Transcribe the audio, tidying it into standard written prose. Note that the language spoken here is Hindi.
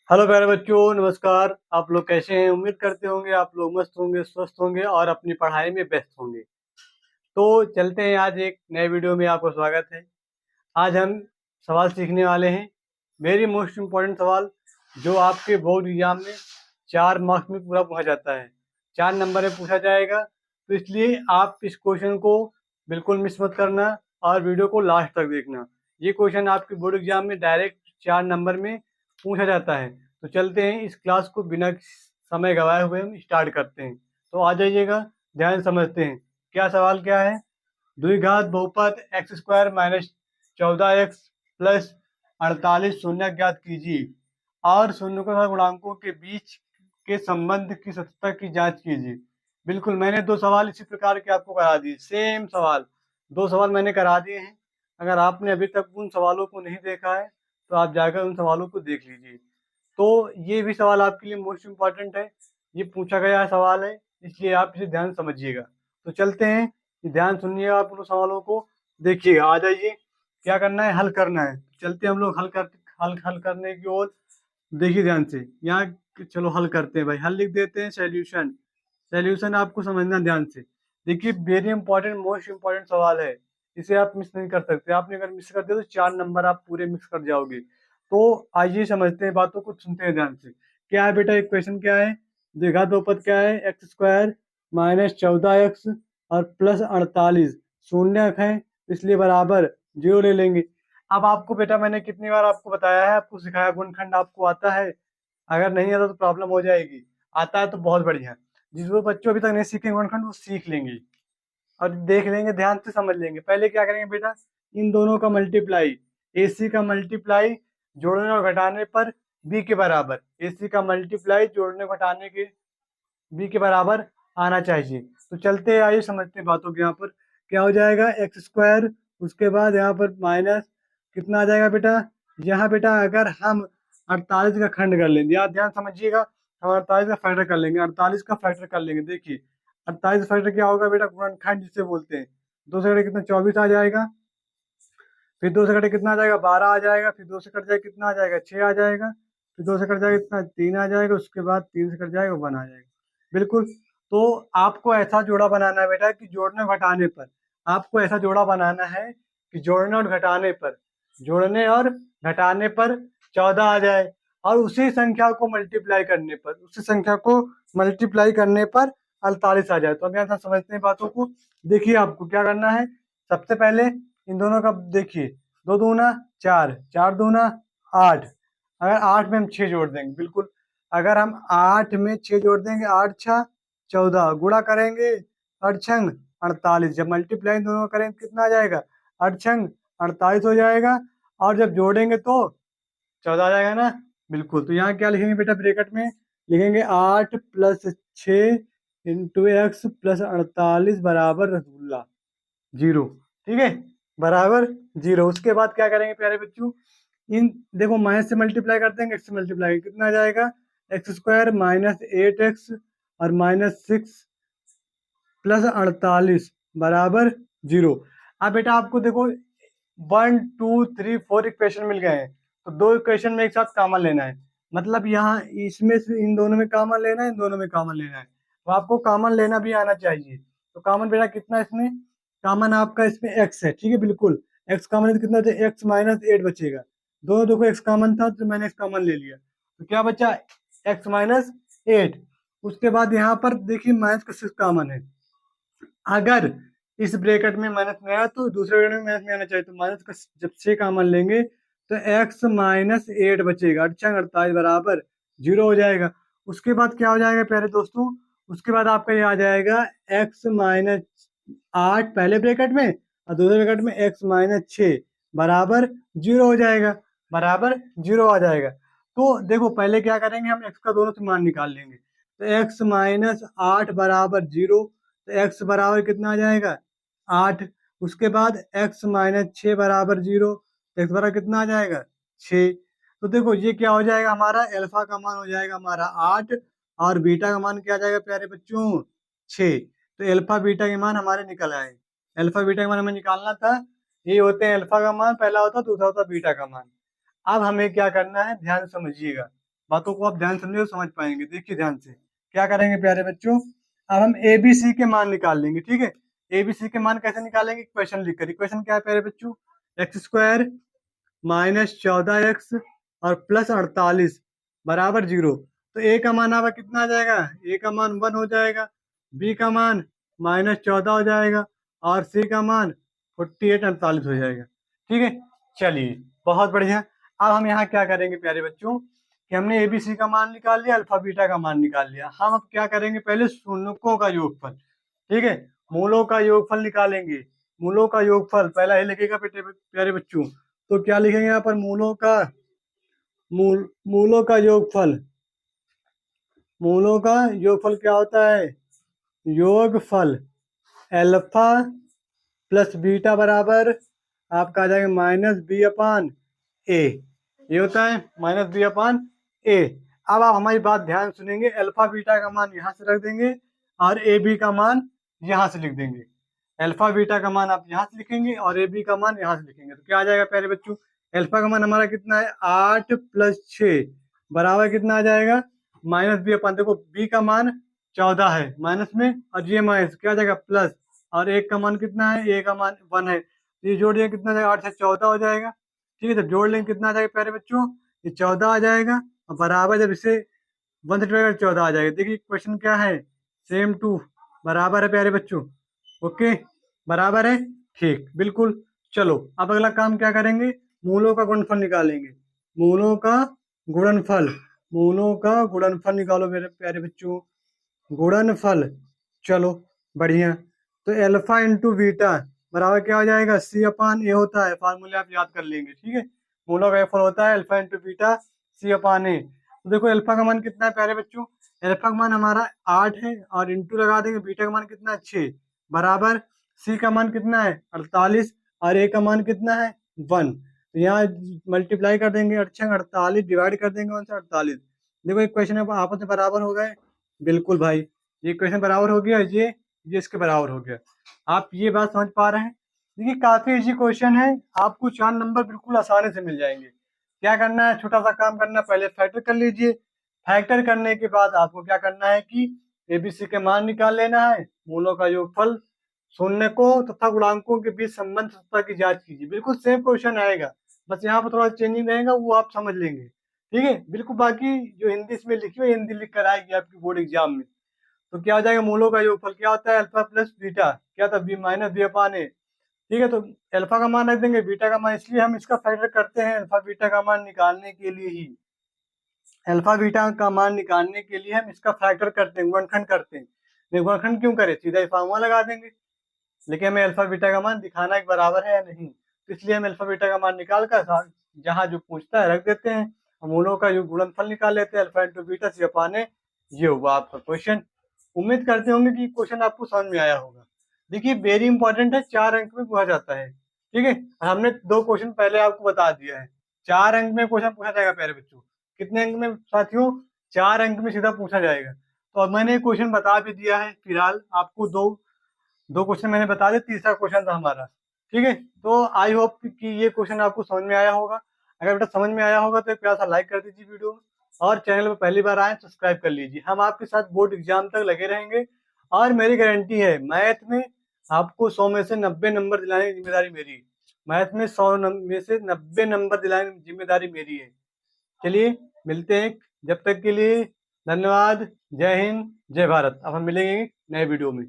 हेलो प्यारे बच्चों, नमस्कार। आप लोग कैसे हैं? उम्मीद करते होंगे आप लोग मस्त होंगे, स्वस्थ होंगे और अपनी पढ़ाई में व्यस्त होंगे। तो चलते हैं, आज एक नए वीडियो में आपको स्वागत है। आज हम सवाल सीखने वाले हैं। वेरी मोस्ट इम्पोर्टेंट सवाल, जो आपके बोर्ड एग्जाम में 4 मार्क्स में पूरा पूछा जाता है, 4 नंबर में पूछा जाएगा। तो इसलिए आप इस क्वेश्चन को बिल्कुल मिस मत करना और वीडियो को लास्ट तक देखना। ये क्वेश्चन आपके बोर्ड एग्जाम में डायरेक्ट 4 नंबर में पूछा जाता है। तो चलते हैं, इस क्लास को बिना समय गवाए हुए हम स्टार्ट करते हैं। तो आ जाइएगा, ध्यान समझते हैं क्या सवाल क्या है। द्विघात बहुपद x square minus 14x plus 48 शून्य ज्ञात कीजिए और शून्य गुणांकों के बीच के संबंध की सत्यता की जांच कीजिए। बिल्कुल, मैंने 2 सवाल इसी प्रकार के आपको करा दिए, सेम सवाल 2 सवाल मैंने करा दिए हैं। अगर आपने अभी तक उन सवालों को नहीं देखा है तो आप जाकर उन सवालों को देख लीजिए। तो ये भी सवाल आपके लिए मोस्ट इम्पॉर्टेंट है, ये पूछा गया सवाल है, इसलिए आप इसे ध्यान समझिएगा। तो चलते हैं, ध्यान सुनिएगा, आप उन सवालों को देखिएगा। आ जाइए, क्या करना है, हल करना है। चलते हैं हम लोग हल करने की ओर। देखिए ध्यान से यहाँ, चलो हल करते हैं भाई, हल लिख देते हैं। सॉल्यूशन, सॉल्यूशन आपको समझना ध्यान से। देखिए, वेरी इंपॉर्टेंट, मोस्ट इम्पॉर्टेंट सवाल है, इसे आप मिस नहीं कर सकते। आपने अगर मिस कर दिया तो 4 नंबर आप पूरे मिस कर जाओगे। तो आइए समझते हैं, बातों को सुनते हैं ध्यान से। क्या है बेटा, इक्वेशन क्या है, द्विघात बहुपद क्या है, एक्स स्क्वायर माइनस 14x और प्लस 48 शून्य है, इसलिए बराबर 0 ले लेंगे। अब आपको बेटा मैंने कितनी बार आपको बताया है, आपको सिखाया, गुणनखंड आपको आता है। अगर नहीं आता तो प्रॉब्लम हो जाएगी, आता है तो बहुत बढ़िया। जिस वो बच्चों अभी तक नहीं सीखे गुणनखंड, वो सीख लेंगे और देख लेंगे, ध्यान से समझ लेंगे। पहले क्या करेंगे बेटा, इन दोनों का मल्टीप्लाई, AC का मल्टीप्लाई जोड़ने और घटाने पर B के बराबर, AC का मल्टीप्लाई जोड़ने और घटाने के B के बराबर आना चाहिए। तो चलते हैं, आइए समझते हैं बातों के। यहाँ पर क्या हो जाएगा, एक्स स्क्वायर, उसके बाद यहाँ पर माइनस कितना आ जाएगा बेटा। यहाँ बेटा अगर हम 48 का खंड कर लेंगे, यहाँ ध्यान समझिएगा, हम 48 का फैक्टर कर लेंगे, 48 का फैक्टर कर लेंगे। देखिए 48 फैक्टर क्या होगा बेटा, गुणनखंड जिसे बोलते हैं। 2 से कितना, 24 आ जाएगा। फिर 2 से कितना आ जाएगा, 12 आ जाएगा। फिर 2 से कट जाएगा, कितना आ जाएगा, 6 आ जाएगा। फिर 2 से कट जाएगा, कितना, 3 आ जाएगा। उसके बाद 3 से कट जाएगा, 1 आ जाएगा। बिल्कुल। तो आपको ऐसा जोड़ा बनाना है बेटा कि जोड़ने घटाने पर, आपको ऐसा जोड़ा बनाना है कि जोड़ने और घटाने पर, जोड़ने और घटाने पर 14 आ जाए और उसी संख्या को मल्टीप्लाई करने पर, उसी संख्या को मल्टीप्लाई करने पर 48 आ जाए। तो अब यहाँ समझते हैं बातों को। देखिए आपको क्या करना है, सबसे पहले इन दोनों का देखिए, 2 दूना 4, 4 दूना 8। अगर 8 में हम 6 जोड़ देंगे, बिल्कुल, अगर हम 8 में 6 जोड़ देंगे, 8 छः 14, गुणा करेंगे 8 छंग 48, जब मल्टीप्लाई दोनों करेंगे कितना आ जाएगा, 8 छंग 48 हो जाएगा। और जब जोड़ेंगे तो 14 आ जाएगा ना। बिल्कुल, तो यहाँ क्या लिखेंगे बेटा, ब्रैकेट में लिखेंगे 8 प्लस 6 इंटू एक्स प्लस 48 बराबर रसगुल्ला 0। ठीक है, बराबर 0। उसके बाद क्या करेंगे प्यारे बच्चों, इन देखो माइनस से मल्टीप्लाई कर देंगे, एक्स से मल्टीप्लाई, कितना आ जाएगा, एक्स स्क्वायर माइनस 8x और माइनस 6 प्लस 48 बराबर 0। अब बेटा आपको देखो 1 2 3 4 इक्वेशन मिल गए हैं, तो 2 इक्वेशन में एक साथ कॉमन लेना है। मतलब यहाँ इसमें से इन दोनों में कॉमन लेना है, इन दोनों में कॉमन लेना है। तो आपको कॉमन लेना भी आना चाहिए। तो कॉमन बेटा कितना इसमें, कॉमन आपका इसमें x है, ठीक है, बिल्कुल। x कॉमन है तो कितना, x माइनस 8 बचेगा। दोनों देखो x कॉमन था तो मैंने x कॉमन ले लिया, तो क्या बचा, x माइनस 8। उसके बाद यहाँ पर देखिए माइनस का 6 कॉमन है। अगर इस ब्रैकेट में माइनस में आया तो दूसरे ब्रैकेट में माइनस में आना चाहिए। तो माइनस का जब 6 कॉमन लेंगे तो x माइनस 8 बचेगा, 48 बराबर 0 हो जाएगा। उसके बाद क्या हो जाएगा प्यारे दोस्तों, उसके बाद आपका ये आ जाएगा x माइनस 8 पहले ब्रैकेट में और दूसरे ब्रैकेट में x माइनस 6 बराबर 0 हो जाएगा, बराबर 0 आ जाएगा। तो देखो पहले क्या करेंगे, हम x का दोनों से मान निकाल लेंगे। तो x माइनस 8 बराबर 0, तो x बराबर कितना आ जाएगा, 8। उसके बाद x माइनस 6 बराबर 0, तो x बराबर कितना आ जाएगा, 6। तो देखो ये क्या हो जाएगा, हमारा अल्फा का मान हो जाएगा हमारा 8 और बीटा का मान क्या आ जाएगा प्यारे बच्चों, 6। तो अल्फा बीटा के मान हमारे निकल आए। अल्फा बीटा का मान हमें निकालना था, ये होते हैं अल्फा का मान पहला होता, दूसरा होता बीटा का मान। अब हमें क्या करना है, ध्यान समझिएगा, बातों को आप ध्यान समझे तो समझ पाएंगे। देखिए ध्यान से क्या करेंगे प्यारे बच्चों, अब हम ए बी सी के मान निकाल लेंगे। ठीक है, ए बी सी के मान कैसे निकालेंगे, इक्वेशन लिखकर। इक्वेशन क्या है प्यारे बच्चों, एक्स स्क्वायर माइनस 14x और प्लस 48 बराबर 0। तो ए का मान आपका कितना आ जाएगा, ए का मान 1 हो जाएगा, बी का मान -14 हो जाएगा और सी का मान 48 हो जाएगा। ठीक है, चलिए बहुत बढ़िया। अब हम यहाँ क्या करेंगे प्यारे बच्चों कि हमने ए बी सी का मान निकाल लिया, अल्फा बीटा का मान निकाल लिया। हम अब क्या करेंगे, पहले शून्यकों का योगफल, ठीक है, मूलों का योगफल निकालेंगे। मूलों का योगफल पहला ही लिखेगा प्यारे बच्चों। तो क्या लिखेंगे यहाँ पर, मूलों का योगफल। मूलों का योगफल क्या होता है, योगफल अल्फा प्लस बीटा बराबर आपका आ जाएगा -b/a। ये होता है -b/a। अब आप हमारी बात ध्यान सुनेंगे, अल्फा बीटा का मान यहाँ से रख देंगे और ए बी का मान यहाँ से लिख देंगे। अल्फा बीटा का मान आप यहाँ से लिखेंगे और ए बी का मान यहाँ से लिखेंगे। तो क्या आ जाएगा प्यारे बच्चों, अल्फा का मान हमारा कितना है 8 + 6 बराबर कितना आ जाएगा -b/, देखो बी का मान 14 है माइनस में और ये माइनस क्या आ जाएगा प्लस, और एक का मान कितना है, ए का मान 1 है। तो ये जोड़ देंगे कितना आ जाएगा, 8 से 14 हो जाएगा। ठीक है, जब जोड़ लेंगे कितना आ जाएगा प्यारे बच्चों, ये 14 आ जाएगा और बराबर जब इसे 1 से डिवाइड 14 आ जाएगा। देखिए क्वेश्चन क्या है, सेम टू बराबर है प्यारे बच्चों। ओके बराबर है, ठीक बिल्कुल। चलो अब अगला काम क्या करेंगे, मूलों का गुणनफल निकालेंगे। मूलों का गुणनफल, मूलों का गुणनफल निकालो मेरे प्यारे बच्चों, गुणनफल। चलो बढ़िया। तो अल्फा इंटू बीटा बराबर क्या हो जाएगा, C/A होता है, फार्मूले आप याद कर लेंगे। ठीक है, मूलों का योगफल होता है अल्फा इंटू बीटा C/A। तो देखो अल्फा का मान कितना है प्यारे बच्चों, अल्फा का मान हमारा 8 है और इंटू लगा देंगे, बीटा का मान कितना है 6 बराबर सी का मान कितना है 48 और ए का मान कितना है 1। तो यहाँ मल्टीप्लाई कर देंगे, 48 डिवाइड कर देंगे 1 से 48। देखो एक क्वेश्चन आपस में बराबर हो गए, बिल्कुल भाई ये क्वेश्चन बराबर हो गया, ये इसके बराबर हो गया। आप ये बात समझ पा रहे हैं। देखिए काफी इजी क्वेश्चन है, आपको 4 नंबर बिल्कुल आसानी से मिल जाएंगे। क्या करना है, छोटा सा काम करना है, पहले फैक्टर कर लीजिए। फैक्टर करने के बाद आपको क्या करना है कि एबीसी के मान निकाल लेना है, मूलों का योगफल, शून्य को तथा गुणांकों के बीच संबंध सत्ता की जांच कीजिए। बिल्कुल सेम क्वेश्चन आएगा, बस यहाँ पर थोड़ा चेंजिंग रहेगा, वो आप समझ लेंगे। ठीक है बिल्कुल, बाकी जो हिंदी इसमें लिखी हुई हिंदी लिख कर आएगी आपकी बोर्ड एग्जाम में। तो क्या हो जाएगा, मूलों का योगफल क्या होता है, अल्फा प्लस बीटा क्या था, b-b/a। ठीक है, तो अल्फा का मान रख देंगे, बीटा का मान, इसलिए हम इसका फैक्टर करते हैं अल्फा बीटा का मान निकालने के लिए ही। अल्फा बीटा का मान निकालने के लिए हम इसका फैक्टर करते हैं, गुणनखंड करते हैं। गुणनखंड क्यों करें, सीधा ही फार्मूला लगा देंगे, लेकिन हमें अल्फा बीटा का मान दिखाना एक बराबर है या नहीं, तो इसलिए हम अल्फा बीटा का मान निकाल कर जहाँ जो पूछता है रख देते हैं, मूलों का जो गुणनफल निकाल लेते हैं, अल्फा इंटू बीटा C/A। ये हुआ आपका क्वेश्चन। उम्मीद करते होंगे कि क्वेश्चन आपको समझ में आया होगा। देखिए वेरी इंपॉर्टेंट है, 4 अंक में पूछा जाता है। ठीक है, हमने 2 क्वेश्चन पहले आपको बता दिया है, 4 अंक में क्वेश्चन पूछा जाएगा प्यारे बच्चों। कितने अंक में साथियों, 4 अंक में सीधा पूछा जाएगा। तो अब मैंने क्वेश्चन बता भी दिया है, फिलहाल आपको दो क्वेश्चन मैंने बता दिए, तीसरा क्वेश्चन था हमारा। ठीक है, तो आई होप कि ये क्वेश्चन आपको समझ में आया होगा। अगर बेटा समझ में आया होगा तो एक प्यारा सा लाइक कर दीजिए वीडियो, और चैनल पर पहली बार आए सब्सक्राइब कर लीजिए। हम आपके साथ बोर्ड एग्जाम तक लगे रहेंगे, और मेरी गारंटी है मैथ में आपको 100 में से 90 नंबर दिलाने की जिम्मेदारी मेरी। मैथ में 100 में से 90 नंबर दिलाने की जिम्मेदारी मेरी है। चलिए मिलते हैं, जब तक के लिए धन्यवाद, जय हिंद जय भारत। अब हम मिलेंगे नए वीडियो में।